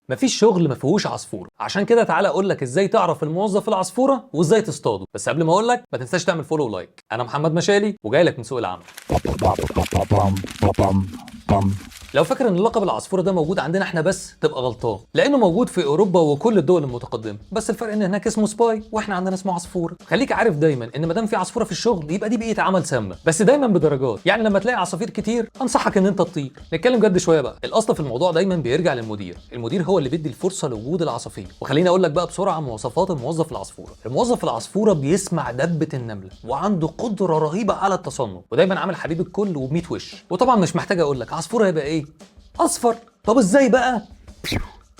مفيش شغل ما فيهوش عصفوره، عشان كده تعالى اقول لك ازاي تعرف الموظف العصفوره وازاي تصطاده. بس قبل ما اقول لك ما تنساش تعمل فولو ولايك. انا محمد مشالي وجاي لك من سوق العمل. لو فاكر ان لقب العصفوره ده موجود عندنا احنا بس تبقى غلطان، لانه موجود في اوروبا وكل الدول المتقدمه، بس الفرق ان هناك اسمه سباي واحنا عندنا اسمه عصفوره. خليك عارف دايما ان ما دام في عصفوره في الشغل يبقى دي بيئه عمل سامه، بس دايما بدرجات. يعني لما تلاقي عصافير كتير انصحك ان انت تطير. نتكلم جد شويه بقى. الاصل في الموضوع دايما بيرجع للمدير. المدير هو اللي بيدي الفرصه لوجود العصافير. وخليني اقول لك بقى بسرعه مواصفات الموظف العصفوره. الموظف العصفوره بيسمع دبه النمله وعنده قدره رهيبه على التصنع، ودايما عامل حبيب الكل وب100 وش. وطبعا مش محتاج اقول لك عصفوره يبقى ايه؟ اصفر. طب ازاي بقى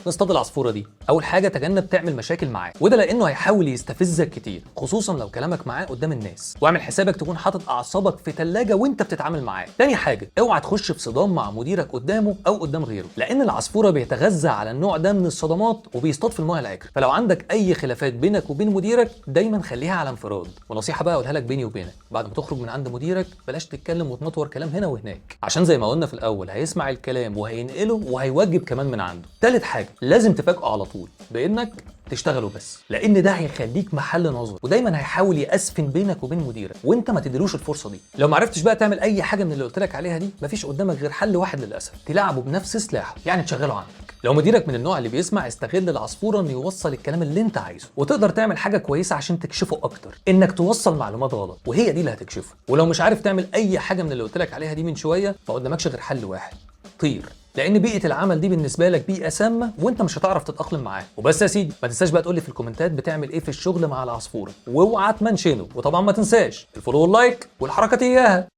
نصطاد العصفوره دي؟ اول حاجه تجنب تعمل مشاكل معاه، وده لانه هيحاول يستفزك كتير، خصوصا لو كلامك معاه قدام الناس. واعمل حسابك تكون حاطط اعصابك في ثلاجه وانت بتتعامل معاه. تاني حاجه اوعى تخش في صدام مع مديرك قدامه او قدام غيره، لان العصفوره بيتغذى على النوع ده من الصدمات وبيصطاد في الماء العكر. فلو عندك اي خلافات بينك وبين مديرك دايما خليها على انفراد. ونصيحه بقى اقولها لك بيني وبينك، بعد ما تخرج من عند مديرك بلاش تتكلم وتنطور كلام هنا وهناك، عشان زي ما قلنا في الاول هيسمع الكلام وهينقله وهيوجب كمان من عنده. تالت حاجه لازم تفاجئه على طول بانك تشتغلوا بس، لان ده هيخليك محل نظر، ودايما هيحاول يأسفن بينك وبين مديرك وانت ما تديلوش الفرصه دي. لو ما عرفتش بقى تعمل اي حاجه من اللي قلت لك عليها دي مفيش قدامك غير حل واحد للاسف، تلعبه بنفس سلاحه، يعني تشغله عندك. لو مديرك من النوع اللي بيسمع استغل العصفوره انه يوصل الكلام اللي انت عايزه، وتقدر تعمل حاجه كويسه عشان تكشفه اكتر، انك توصل معلومات غلط وهي دي اللي هتكشفه. ولو مش عارف تعمل اي حاجه من اللي قلت لك عليها دي من شويه ما قدامكش غير حل واحد، طير. لان بيئه العمل دي بالنسبه لك بيئه سامه وانت مش هتعرف تتاقلم معاها. وبس يا سيدي، ما تنساش بقى تقول لي في الكومنتات بتعمل ايه في الشغل مع العصفوره، واوعى تمنشنه. وطبعا ما تنساش الفولو واللايك والحركه اياها.